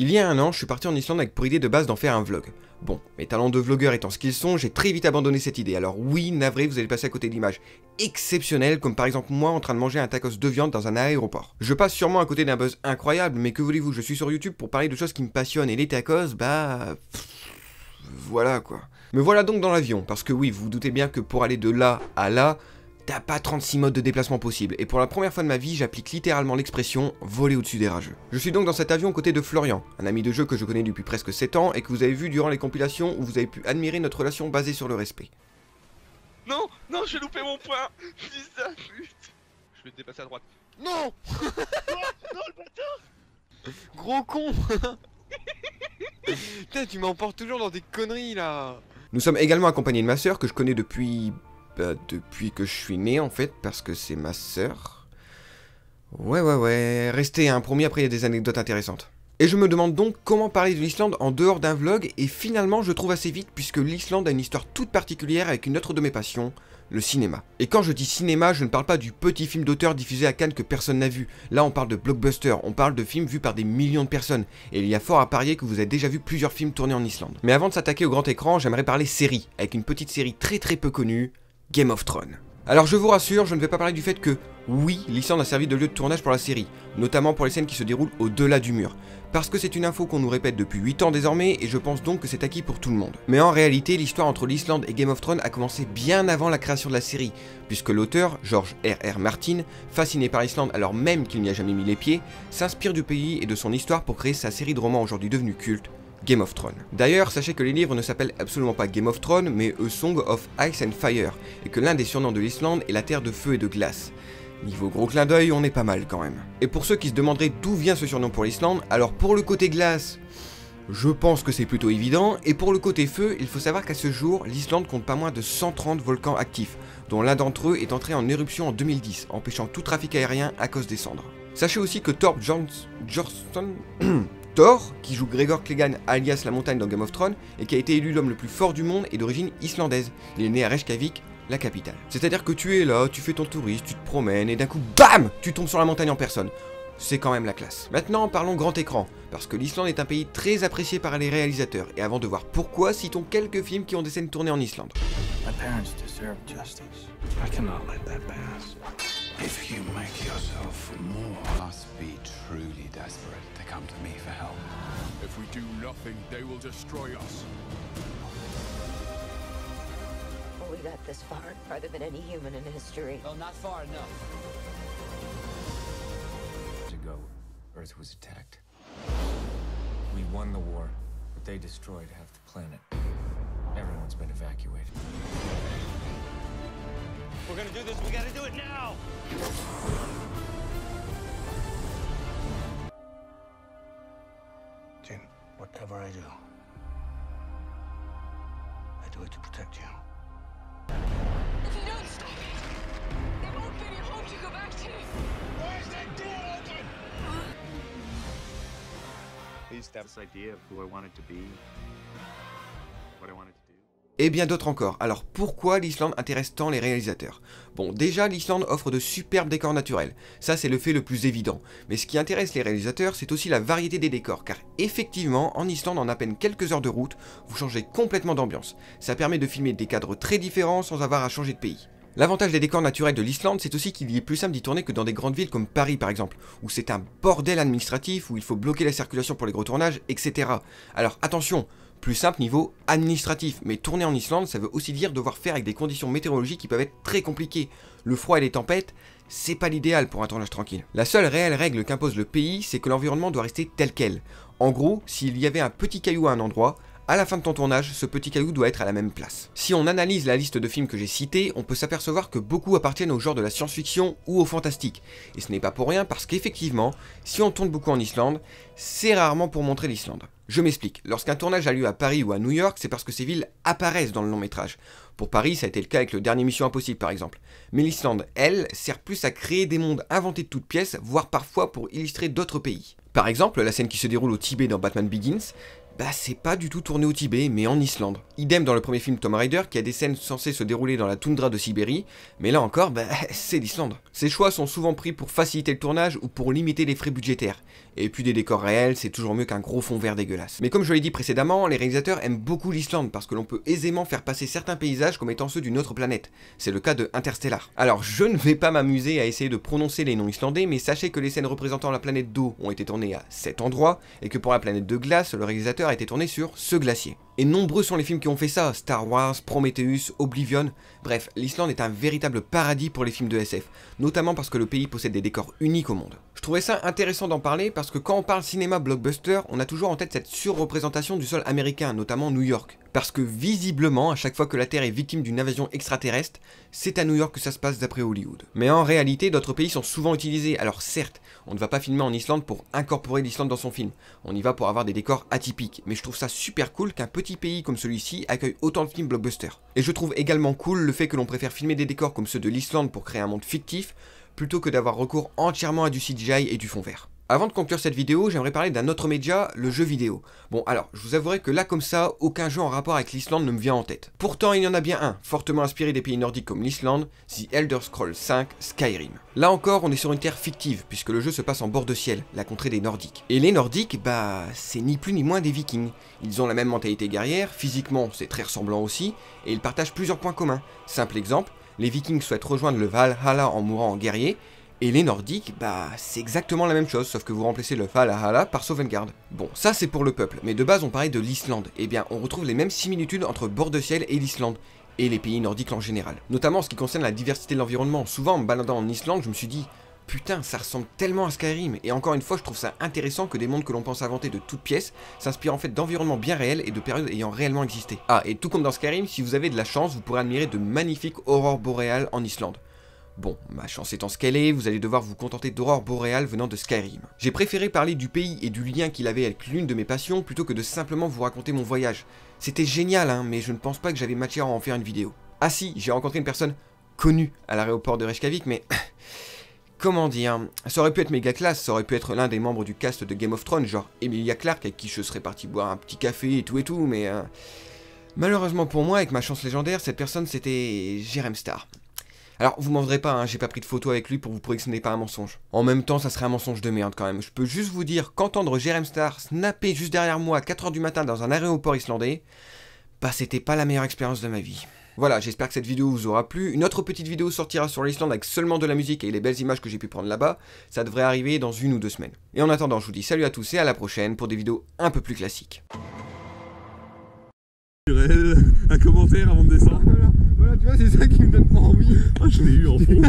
Il y a un an, je suis parti en Islande avec pour idée de base d'en faire un vlog. Bon, mes talents de vlogueur étant ce qu'ils sont, j'ai très vite abandonné cette idée. Alors oui, navré, vous allez passer à côté d'images exceptionnelles, comme par exemple moi en train de manger un tacos de viande dans un aéroport. Je passe sûrement à côté d'un buzz incroyable, mais que voulez-vous, je suis sur YouTube pour parler de choses qui me passionnent, et les tacos, bah... voilà quoi. Me voilà donc dans l'avion, parce que oui, vous vous doutez bien que pour aller de là à là, t'as pas 36 modes de déplacement possibles, et pour la première fois de ma vie, j'applique littéralement l'expression « voler au-dessus des rageux ». Je suis donc dans cet avion aux côtés de Florian, un ami de jeu que je connais depuis presque 7 ans, et que vous avez vu durant les compilations où vous avez pu admirer notre relation basée sur le respect. Non, non, j'ai loupé mon point. Putain, je vais te dépasser à droite. Non. Non, le bâtard. Gros con. Putain, tu m'emportes toujours dans des conneries là. Nous sommes également accompagnés de ma sœur que je connais depuis que je suis né en fait, parce que c'est ma sœur. Ouais, restez un promis, après il y a des anecdotes intéressantes. Et je me demande donc comment parler de l'Islande en dehors d'un vlog, et finalement je trouve assez vite puisque l'Islande a une histoire toute particulière avec une autre de mes passions, le cinéma. Et quand je dis cinéma, je ne parle pas du petit film d'auteur diffusé à Cannes que personne n'a vu. Là on parle de blockbuster, on parle de films vus par des millions de personnes, et il y a fort à parier que vous avez déjà vu plusieurs films tournés en Islande. Mais avant de s'attaquer au grand écran, j'aimerais parler série, avec une petite série très peu connue, Game of Thrones. Alors je vous rassure, je ne vais pas parler du fait que, oui, l'Islande a servi de lieu de tournage pour la série, notamment pour les scènes qui se déroulent au-delà du mur, parce que c'est une info qu'on nous répète depuis 8 ans désormais, et je pense donc que c'est acquis pour tout le monde. Mais en réalité, l'histoire entre l'Islande et Game of Thrones a commencé bien avant la création de la série, puisque l'auteur, George R.R. Martin, fasciné par l'Islande alors même qu'il n'y a jamais mis les pieds, s'inspire du pays et de son histoire pour créer sa série de romans aujourd'hui devenue culte, Game of Thrones. D'ailleurs, sachez que les livres ne s'appellent absolument pas Game of Thrones, mais A Song of Ice and Fire, et que l'un des surnoms de l'Islande est la terre de feu et de glace. Niveau gros clin d'œil, on est pas mal quand même. Et pour ceux qui se demanderaient d'où vient ce surnom pour l'Islande, alors pour le côté glace, je pense que c'est plutôt évident, et pour le côté feu, il faut savoir qu'à ce jour, l'Islande compte pas moins de 130 volcans actifs, dont l'un d'entre eux est entré en éruption en 2010, empêchant tout trafic aérien à cause des cendres. Sachez aussi que Thor Johnson... Thor, qui joue Gregor Clegane alias la montagne dans Game of Thrones, et qui a été élu l'homme le plus fort du monde, est d'origine islandaise. Il est né à Reykjavik, la capitale. C'est-à-dire que tu es là, tu fais ton touriste, tu te promènes, et d'un coup, BAM, tu tombes sur la montagne en personne. C'est quand même la classe. Maintenant, parlons grand écran, parce que l'Islande est un pays très apprécié par les réalisateurs, et avant de voir pourquoi, citons quelques films qui ont des scènes tournées en Islande. My parents deserve justice. I cannot let that pass. If you make yourself more, must be truly desperate to come to me for help. If we do nothing, they will destroy us. We got this far, farther than any human in history. Well, not far enough. Ago, Earth was attacked. We won the war, but they destroyed half the planet. Everyone's been evacuated. We're gonna do this, we gotta do it now! Jin, whatever I do it to protect you. If you don't stop it, there won't be any home to go back to. Where's that door open? I used to have this idea of who I wanted to be, what I wanted to do. Et bien d'autres encore. Alors pourquoi l'Islande intéresse tant les réalisateurs? Bon, déjà l'Islande offre de superbes décors naturels, ça c'est le fait le plus évident. Mais ce qui intéresse les réalisateurs, c'est aussi la variété des décors, car effectivement, en Islande, en à peine quelques heures de route, vous changez complètement d'ambiance. Ça permet de filmer des cadres très différents sans avoir à changer de pays. L'avantage des décors naturels de l'Islande, c'est aussi qu'il y est plus simple d'y tourner que dans des grandes villes comme Paris par exemple, où c'est un bordel administratif, où il faut bloquer la circulation pour les gros tournages, etc. Alors attention, plus simple niveau administratif, mais tourner en Islande, ça veut aussi dire devoir faire avec des conditions météorologiques qui peuvent être très compliquées. Le froid et les tempêtes, c'est pas l'idéal pour un tournage tranquille. La seule réelle règle qu'impose le pays, c'est que l'environnement doit rester tel quel. En gros, s'il y avait un petit caillou à un endroit, à la fin de ton tournage, ce petit caillou doit être à la même place. Si on analyse la liste de films que j'ai cités, on peut s'apercevoir que beaucoup appartiennent au genre de la science-fiction ou au fantastique. Et ce n'est pas pour rien parce qu'effectivement, si on tourne beaucoup en Islande, c'est rarement pour montrer l'Islande. Je m'explique, lorsqu'un tournage a lieu à Paris ou à New York, c'est parce que ces villes apparaissent dans le long métrage. Pour Paris, ça a été le cas avec le dernier Mission Impossible par exemple. Mais l'Islande, elle, sert plus à créer des mondes inventés de toutes pièces, voire parfois pour illustrer d'autres pays. Par exemple, la scène qui se déroule au Tibet dans Batman Begins, bah c'est pas du tout tourné au Tibet, mais en Islande. Idem dans le premier film Tomb Raider, qui a des scènes censées se dérouler dans la toundra de Sibérie, mais là encore, bah c'est l'Islande. Ces choix sont souvent pris pour faciliter le tournage ou pour limiter les frais budgétaires. Et puis des décors réels, c'est toujours mieux qu'un gros fond vert dégueulasse. Mais comme je l'ai dit précédemment, les réalisateurs aiment beaucoup l'Islande parce que l'on peut aisément faire passer certains paysages comme étant ceux d'une autre planète. C'est le cas de Interstellar. Alors je ne vais pas m'amuser à essayer de prononcer les noms islandais, mais sachez que les scènes représentant la planète d'eau ont été tournées à cet endroit, et que pour la planète de glace, le réalisateur a été tourné sur ce glacier. Et nombreux sont les films qui ont fait ça, Star Wars, Prometheus, Oblivion, bref, l'Islande est un véritable paradis pour les films de SF, notamment parce que le pays possède des décors uniques au monde. Je trouvais ça intéressant d'en parler parce que quand on parle cinéma blockbuster, on a toujours en tête cette surreprésentation du sol américain, notamment New York. Parce que visiblement, à chaque fois que la Terre est victime d'une invasion extraterrestre, c'est à New York que ça se passe d'après Hollywood. Mais en réalité, d'autres pays sont souvent utilisés, alors certes, on ne va pas filmer en Islande pour incorporer l'Islande dans son film, on y va pour avoir des décors atypiques, mais je trouve ça super cool qu'un petit pays comme celui-ci accueille autant de films blockbusters. Et je trouve également cool le fait que l'on préfère filmer des décors comme ceux de l'Islande pour créer un monde fictif, plutôt que d'avoir recours entièrement à du CGI et du fond vert. Avant de conclure cette vidéo, j'aimerais parler d'un autre média, le jeu vidéo. Bon alors, je vous avouerai que là comme ça, aucun jeu en rapport avec l'Islande ne me vient en tête. Pourtant il y en a bien un, fortement inspiré des pays nordiques comme l'Islande, The Elder Scrolls V Skyrim. Là encore, on est sur une terre fictive, puisque le jeu se passe en bord de ciel, la contrée des Nordiques. Et les Nordiques, bah, c'est ni plus ni moins des Vikings. Ils ont la même mentalité guerrière, physiquement c'est très ressemblant aussi, et ils partagent plusieurs points communs. Simple exemple, les Vikings souhaitent rejoindre le Valhalla en mourant en guerrier, et les Nordiques, bah c'est exactement la même chose, sauf que vous remplacez le Valhalla par Sovngarde. Bon, ça c'est pour le peuple, mais de base on parlait de l'Islande. Eh bien, on retrouve les mêmes similitudes entre bord de ciel et l'Islande, et les pays nordiques en général. Notamment en ce qui concerne la diversité de l'environnement. Souvent en me baladant en Islande, je me suis dit, putain, ça ressemble tellement à Skyrim, et encore une fois je trouve ça intéressant que des mondes que l'on pense inventer de toutes pièces s'inspirent en fait d'environnements bien réels et de périodes ayant réellement existé. Ah, et tout comme dans Skyrim, si vous avez de la chance, vous pourrez admirer de magnifiques aurores boréales en Islande. Bon, ma chance étant ce qu'elle est, vous allez devoir vous contenter d'aurores boréales venant de Skyrim. J'ai préféré parler du pays et du lien qu'il avait avec l'une de mes passions plutôt que de simplement vous raconter mon voyage. C'était génial, hein, mais je ne pense pas que j'avais matière à en faire une vidéo. Ah si, j'ai rencontré une personne connue à l'aéroport de Reykjavik, mais... comment dire, ça aurait pu être méga classe, ça aurait pu être l'un des membres du cast de Game of Thrones, genre Emilia Clarke, avec qui je serais parti boire un petit café et tout, mais... malheureusement pour moi, avec ma chance légendaire, cette personne c'était Jerem Star. Alors, vous m'en voudrez pas, hein, j'ai pas pris de photo avec lui pour vous prouver que ce n'est pas un mensonge. En même temps, ça serait un mensonge de merde quand même. Je peux juste vous dire qu'entendre Jerem Star snapper juste derrière moi à 4 h du matin dans un aéroport islandais, bah c'était pas la meilleure expérience de ma vie. Voilà, j'espère que cette vidéo vous aura plu. Une autre petite vidéo sortira sur l'Islande avec seulement de la musique et les belles images que j'ai pu prendre là-bas. Ça devrait arriver dans 1 ou 2 semaines. Et en attendant, je vous dis salut à tous et à la prochaine pour des vidéos un peu plus classiques. Un commentaire avant de descendre. Voilà, tu vois, c'est ça qui me donne pas envie. Ah, je l'ai eu en fond.